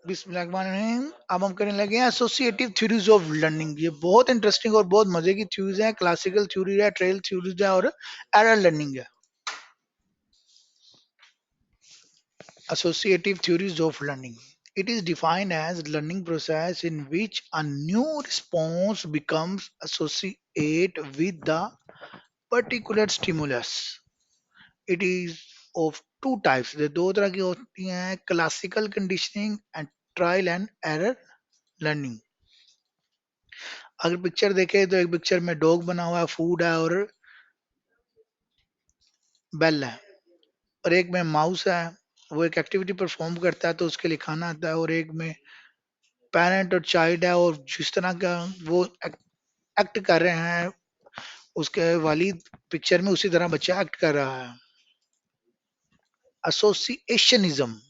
बिस्मिल्लाहिर्रहमानिर्रहीम। अब हम करने लगे हैं एसोसिएटिव थ्योरीज ऑफ लर्निंग। ये बहुत इंटरेस्टिंग और बहुत मजे की थ्योरीज हैं। क्लासिकल थ्योरी है, ट्रेल थ्योरीज है और एरर लर्निंग है। Associative theories of learning. It is defined as learning process in which a new response becomes associated with the particular stimulus. It is of two types. ये दो तरह की होती हैं, classical conditioning and trial and error learning. अगर picture देखें तो एक पिक्चर में डॉग बना हुआ है, फूड है और बेल है, और एक में माउस है, वो एक एक्टिविटी परफॉर्म करता है तो उसके लिए खाना आता है, और एक में पेरेंट और चाइल्ड है और जिस तरह का वो एक्ट कर रहे हैं उसके वालिद पिक्चर में उसी तरह बच्चा एक्ट कर रहा है। एसोसिएशनिज्म,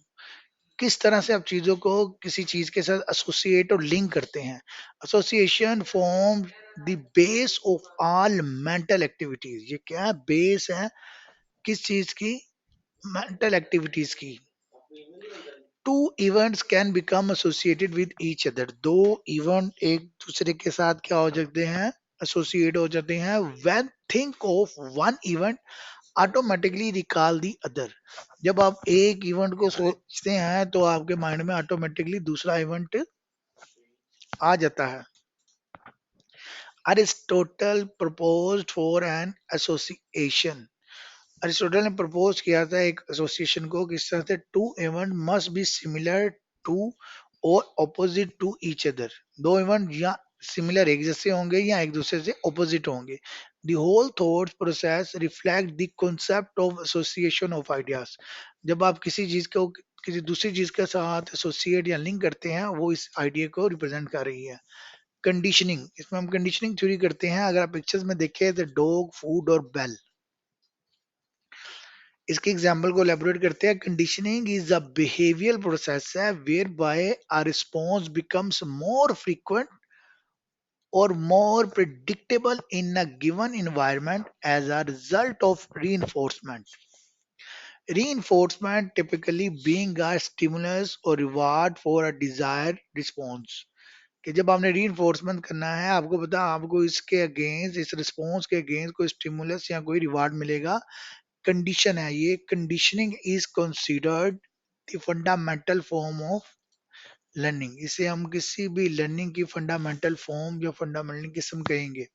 किस तरह से आप चीजों को किसी चीज के साथ एसोसिएट और लिंक करते हैं। Association form the base of all mental activities. ये क्या है? बेस है किस चीज की? मेंटल एक्टिविटीज की। Two events can become associated with each other. दो इवेंट एक दूसरे के साथ क्या हो जाते हैं? एसोसिएट हो जाते हैं। When think of one event automatically recall the other. जब आप एक इवेंट को सोचते हैं तो आपके माइंड में ऑटोमेटिकली दूसरा इवेंट आ जाता है। Aristotle proposed for an association. Aristotle ने प्रपोज किया था एक एसोसिएशन को, किस तरह से? Two event must be similar to और ऑपोजिट टू ईच अदर। दो इवेंट या सिमिलर एक जैसे होंगे या एक दूसरे से ऑपोजिट होंगे। The whole thought process reflect the concept of association of ideas. जब आप किसी चीज को किसी दूसरी चीज के साथ एसोसिएट या लिंक करते हैं, वो इस आइडिया को रिप्रेजेंट कर रही है। कंडीशनिंग, इसमें हम कंडीशनिंग थ्योरी करते हैं। अगर आप पिक्चर्स में देखें तो डॉग, फूड और बेल, इसके एग्जाम्पल को एलेबोरेट करते हैं। Conditioning is a behavioural process है where by a response becomes more frequent और more predictable in a given environment as a result of reinforcement. Reinforcement typically being a stimulus or reward for a desired response. कि जब आपने reinforcement करना है, आपको पता आपको इसके अगेंस्ट, इस रिस्पॉन्स के अगेंस्ट कोई स्टिमुलस या कोई रिवार्ड मिलेगा। कंडीशन है ये। Conditioning is considered the fundamental form of learning. इसे हम किसी भी लर्निंग की फंडामेंटल फॉर्म या फंडामेंटल किस्म कहेंगे।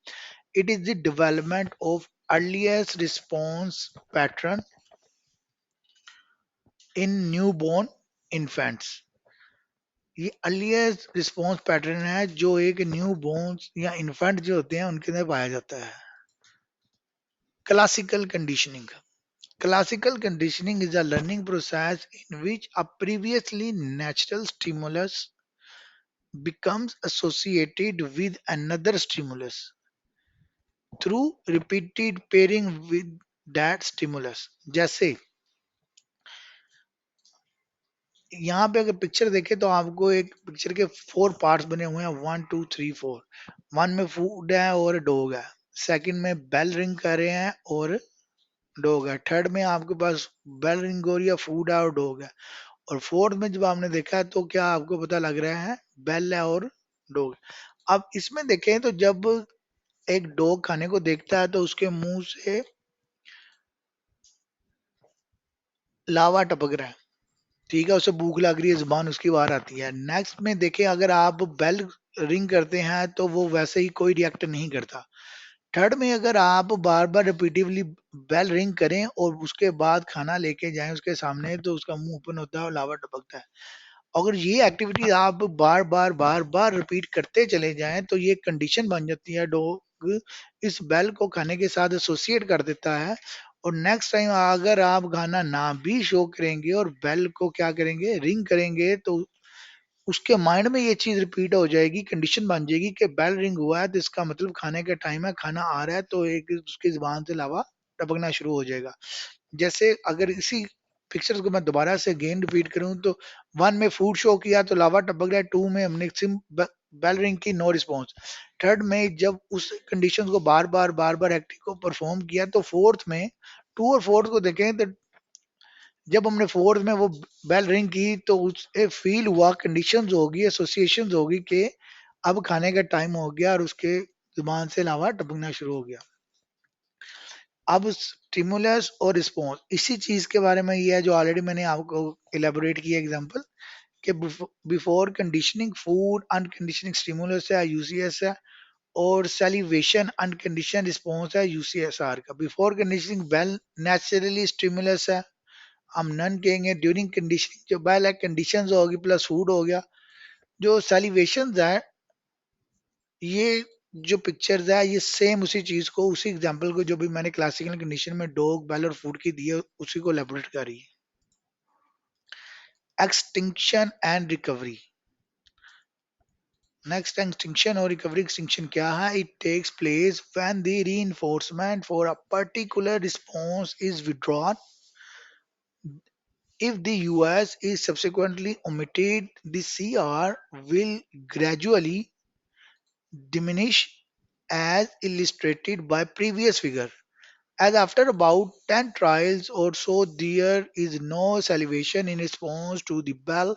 It is the development of earliest response pattern in newborn infants. ये अर्लीस्ट रिस्पॉन्स पैटर्न है जो एक न्यू बोर्न या इन्फेंट जो होते हैं उनके अंदर पाया जाता है। Classical conditioning. Classical conditioning is a learning process in which a previously natural stimulus becomes associated with another stimulus through repeated pairing with that stimulus. जैसे यहाँ पे अगर पिक्चर देखें तो आपको एक पिक्चर के 4 पार्ट्स बने हुए हैं, 1 2 3 4। वन में फूड है और डॉग है, सेकंड में बेल रिंग कर रहे हैं और डॉग है, थर्ड में आपके पास बेल रिंग हो रही है, फूड है और डॉग है, और फोर्थ में जब आपने देखा है तो क्या आपको पता लग रहा है? बेल है और डॉग। अब इसमें देखें तो जब एक डॉग खाने को देखता है तो उसके मुंह से लावा टपक रहा है, ठीक है, उसे भूख लग रही है, जुबान उसकी बाहर आती है। नेक्स्ट में देखें अगर आप बेल रिंग करते हैं तो वो वैसे ही कोई रिएक्ट नहीं करता। थर्ड में अगर आप बार बार रिपीटिवली बेल रिंग करें और उसके बाद खाना लेके जाएं उसके सामने तो उसका मुंह ओपन होता है और लावा टपकता है। अगर ये एक्टिविटी आप बार बार रिपीट करते चले जाएं तो ये कंडीशन बन जाती है। डॉग इस बेल को खाने के साथ एसोसिएट कर देता है, और नेक्स्ट टाइम अगर आप गाना ना भी शो करेंगे और बेल को क्या करेंगे? रिंग करेंगे, तो उसके माइंड में ये चीज रिपीट हो जाएगी, कंडीशन बन जाएगी कि बेल रिंग हुआ है तो इसका मतलब खाने का टाइम है, खाना आ रहा है, तो एक उसकी जुबान से लावा टपकना शुरू हो जाएगा। जैसे अगर इसी पिक्चर्स को मैं दोबारा से अगेन रिपीट करूं तो वन में फूड शो किया तो लावा टपक रहा है, टू में हमने सिम बेल रिंग की, नो रिस्पॉन्स, थर्ड में जब उस कंडीशन को बार बार एक्टिंग को परफॉर्म किया, तो फोर्थ में, टू और फोर्थ को देखें तो जब हमने फोर्थ में वो बेल रिंग की तो उसे फील हुआ, कंडीशंस होगी, एसोसिएशंस होगी कि अब खाने का टाइम हो गया और उसके जुबान से लावा टपकना शुरू हो गया। अब स्टिमुलस और रिस्पॉन्स इसी चीज के बारे में ये है जो ऑलरेडी मैंने आपको इलेबोरेट किया एग्जांपल कि बिफोर कंडीशनिंग फूड अनकंडीशनिंग स्टिमुलस है यूसीएस है, और सेलिवेशन अनकंडीशन रिस्पॉन्स है यूसीएसआर का। Before conditioning well naturally stimulus है, हम नन कहेंगे। ड्यूरिंग कंडीशनिंग जो वेल है कंडीशंस होगी प्लस फूड हो गया। जो सेलिवेशन है, ये जो पिक्चर्स है ये सेम उसी चीज को, उसी एग्जांपल को जो भी मैंने क्लासिकल कंडीशन में डॉग बेल और फूड की दी है उसी को एलेबोरेट कर रही है। Extinction and recovery. Next extinction और रिकवरी। एक्सटिंक्शन क्या है? It takes place when the reinforcement for a particular response is withdrawn. If the US is subsequently omitted, the CR will gradually diminish as illustrated by previous figure. As after about 10 trials or so, there is no salivation in response to the bell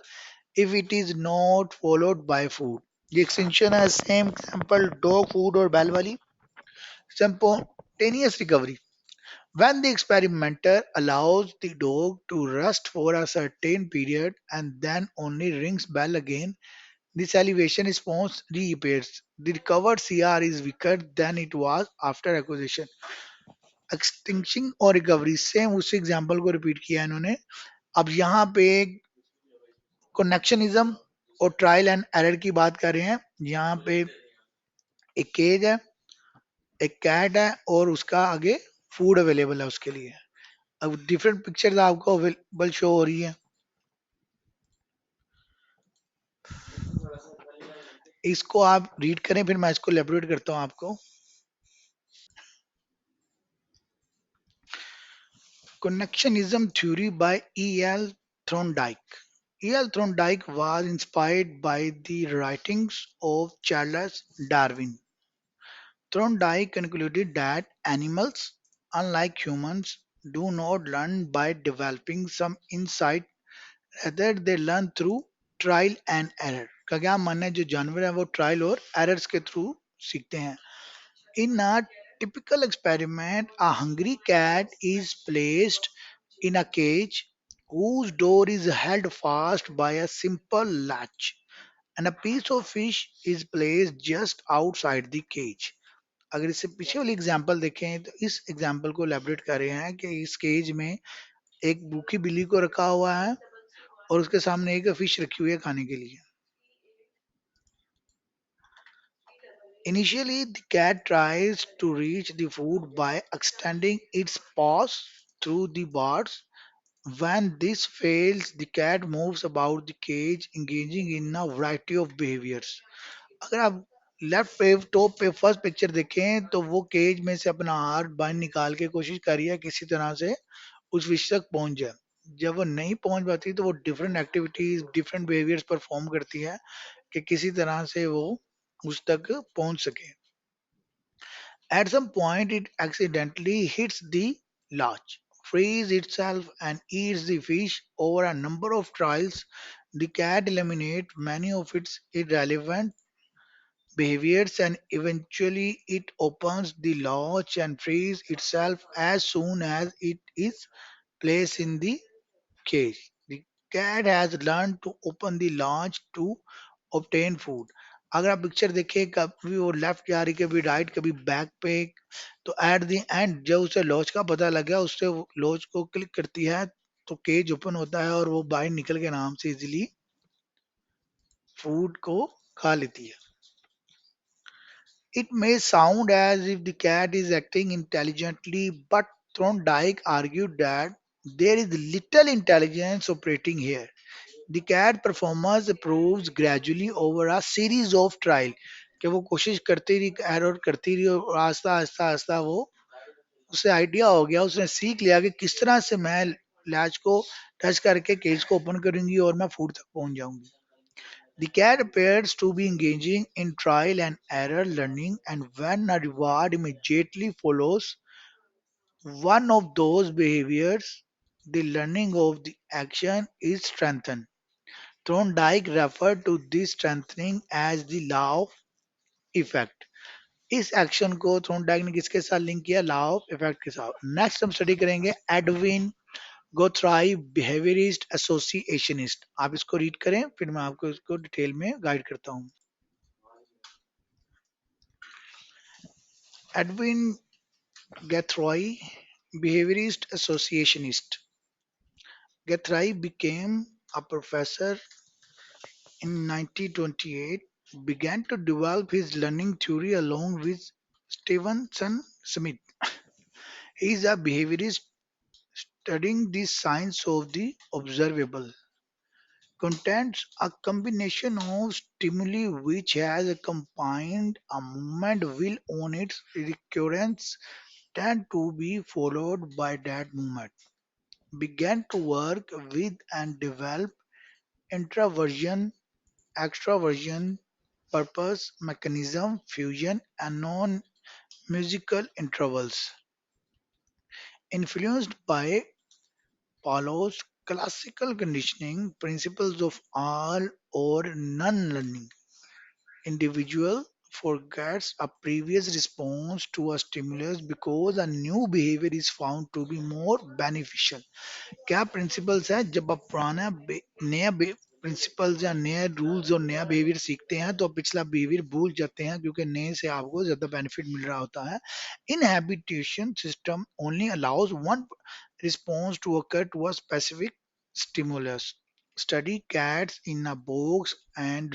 if it is not followed by food. The extension has same example dog food or bell wali. Spontaneous recovery. When the experimenter allows the dog to rest for a certain period and then only rings bell again, the salivation response reappears. The recovered CR is weaker than it was after acquisition. Extinction और recovery same उसी example को repeat किया इन्होंने। अब यहाँ पे connectionism और trial and error की बात कर रहे हैं। यहाँ पे एक केज है, एक कैट है और उसका आगे फूड अवेलेबल है उसके लिए। अब डिफरेंट पिक्चर्स आपको अवेलेबल शो हो रही है, इसको आप रीड करें फिर मैं इसको एलेबोरेट करता हूँ आपको। Connectionism theory by E.L. Thorndike. E.L. Thorndike was inspired by the writings of Charles Darwin. Thorndike concluded that animals, unlike humans, do not learn by developing some insight, rather they learn through trial and error। का क्या मानना है, जो जानवर है वो trial और errors के थ्रू सीखते हैं। In a typical experiment, a hungry cat is placed in a cage whose door is held fast by a simple latch, and a piece of fish is placed just outside the cage. अगर इससे पीछे वाली example देखें तो इस example को elaborate कर रहे हैं कि इस केज में एक भूखी बिल्ली को रखा हुआ है और उसके सामने एक फिश रखी हुई है खाने के लिए। Initially, the cat tries to reach the food by extending its paws through the bars. When this fails, the cat moves about the cage, engaging in a variety of behaviors. अगर आप left पे top पे first picture देखें तो वो cage में से अपना हाथ बाहर निकाल के कोशिश कर रही है किसी तरह से उस विष तक पहुंच जाए। जब वो नहीं पहुंच पाती तो वो different activities different behaviours perform करती है कि किसी तरह से वो उस तक पहुंच सके। At some point, it accidentally hits the latch, frees itself, and eats the fish. Over a number of trials, the cat eliminates many of its irrelevant behaviors and eventually it opens the latch and frees itself as soon as it is placed in the cage. The cat has learned to open the latch to obtain food. अगर आप picture देखें कभी वो left जा रही कभी right कभी back पे, तो एट द एंड जब उसे लॉज का पता लग गया उससे लॉज को क्लिक करती है तो केज ओपन होता है और वो बाहर निकल के आराम से इजीली फूड को खा लेती है। It may sound as if the cat is acting intelligently, but Thorndike argued that there is little intelligence operating here. The cat performance improves gradually over a series of trial कि वो कोशिश करती रही error करती रही और आस्ता आस्ता आस्ता वो उसे आइडिया हो गया, उसने सीख लिया कि किस तरह से मैं लैच को टच करके केज को ओपन करूंगी और मैं फूड तक पहुंच जाऊंगी। The cat appears to be engaging in trial and error learning, and when a reward immediately follows one of those behaviors, the learning of the action is strengthened. Thorndike referred to this strengthening as the law of effect. इस action को Thorndike ने किसके साथ link किया? Law of effect के साथ. Next हम study करेंगे एडविन गोथ्राई बिहेवियरिस्ट एसोसिएशनिस्ट. आप इसको रीड करें, फिर मैं आपको इसको डिटेल में गाइड करता हूं. Edwin Guthrie, behaviorist associationist. Guthrie became a professor in 1928, began to develop his learning theory along with Stevenson Smith. He is a behaviorist studying the science of the observable. Contents a combination of stimuli which has accompanied a movement will on its recurrence tend to be followed by that movement. Began to work with and develop introversion, extroversion, purpose, mechanism, fusion, and non musical intervals. Influenced by Paulo's classical conditioning principles of all or none learning, individual forgets a previous response to a stimulus because a new behavior is found to be more beneficial. क्या principles है? जब आप नया principles या नए rules और नया behaviour सीखते हैं तो आप पिछला बिहेवियर भूल जाते हैं क्योंकि नए से आपको ज्यादा बेनिफिट मिल रहा होता है. Inhibition system only allows one response to occur to a specific stimulus. Study cats in a box and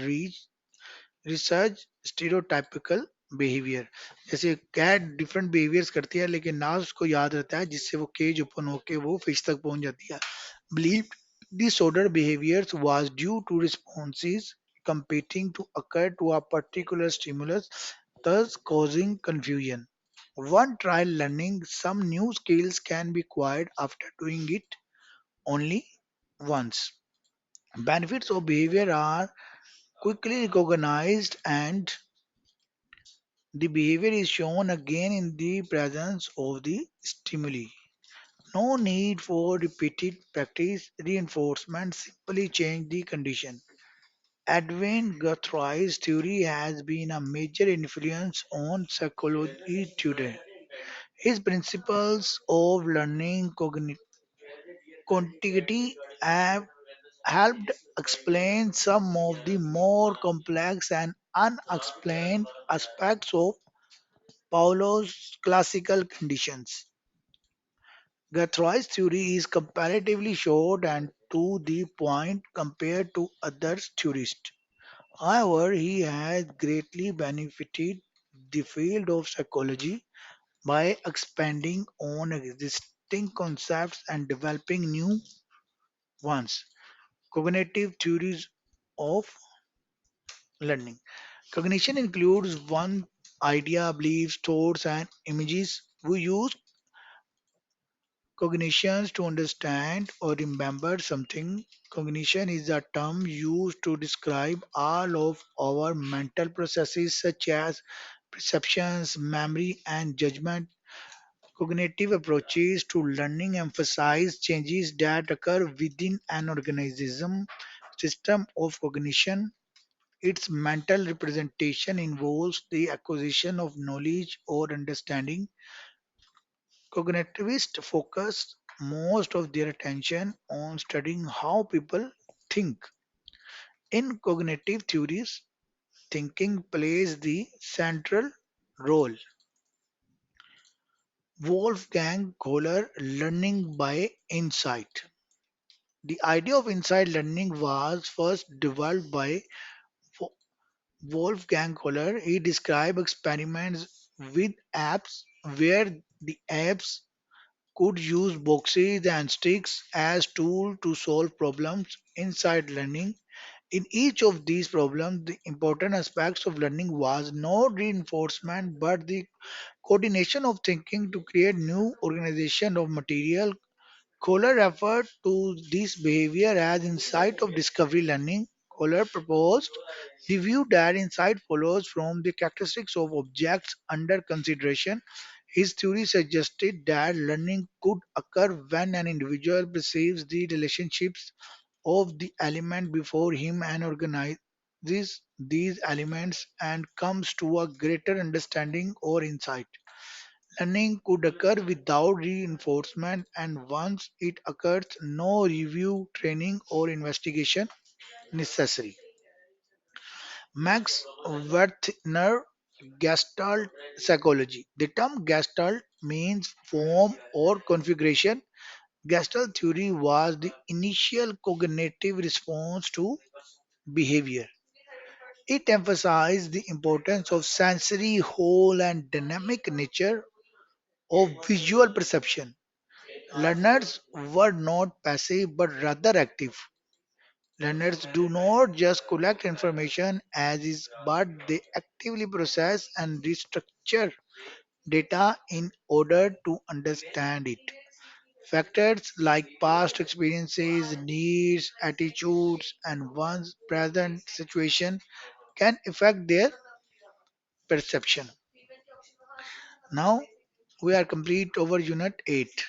research stereotypical behaviour. जैसे कैट डिफरेंट बिहेवियर्स करती है लेकिन ना उसको याद रहता है जिससे वो केज ओपन होके वो फिश तक पहुंच जाती है. Believed disorder behaviors was due to responses competing to occur to a particular stimulus, thus causing confusion. One trial learning some new skills can be acquired after doing it only once. Benefits of behavior are quickly recognized and the behavior is shown again in the presence of the stimuli. No need for repeated practice, reinforcement, simply change the condition. Edwin Guthrie's theory has been a major influence on psychology today. His principles of learning continuity have helped explain some of the more complex and unexplained aspects of Paulo's classical conditions. Guthrie's theory is comparatively short and to the point compared to other theorists. However, he has greatly benefited the field of psychology by expanding on existing concepts and developing new ones. Cognitive theories of learning. Cognition includes one idea, beliefs, thoughts, and images. We use cognitions to understand or remember something. Cognition is a term used to describe all of our mental processes such as perceptions, memory, and judgment. Cognitive approaches to learning emphasize changes that occur within an organism system of cognition. Its mental representation involves the acquisition of knowledge or understanding. Cognitivists focus most of their attention on studying how people think. In cognitive theories, thinking plays the central role. Wolfgang Kohler learning by insight. The idea of insight learning was first developed by Wo- Wolfgang Kohler. He described experiments with apps where the apps could use boxes and sticks as tools to solve problems inside learning. In each of these problems, the important aspects of learning was not reinforcement but the coordination of thinking to create new organization of material. Kohler referred to this behavior as insight of discovery learning. Kohler proposed the view that insight follows from the characteristics of objects under consideration. His theory suggested that learning could occur when an individual perceives the relationships of the element before him and organizes these elements and comes to a greater understanding or insight. Learning could occur without reinforcement, and once it occurs, no review, training, or investigation necessary. Max Werthner, Gestalt Psychology. The term Gestalt means form or configuration. Gestalt theory was the initial cognitive response to behavior. It emphasized the importance of sensory, whole, and dynamic nature of visual perception. Learners were not passive but rather active. Learners do not just collect information as is, but they actively process and restructure data in order to understand it. Factors like past experiences, needs, attitudes, and one's present situation can affect their perception. Now we are complete over Unit 8.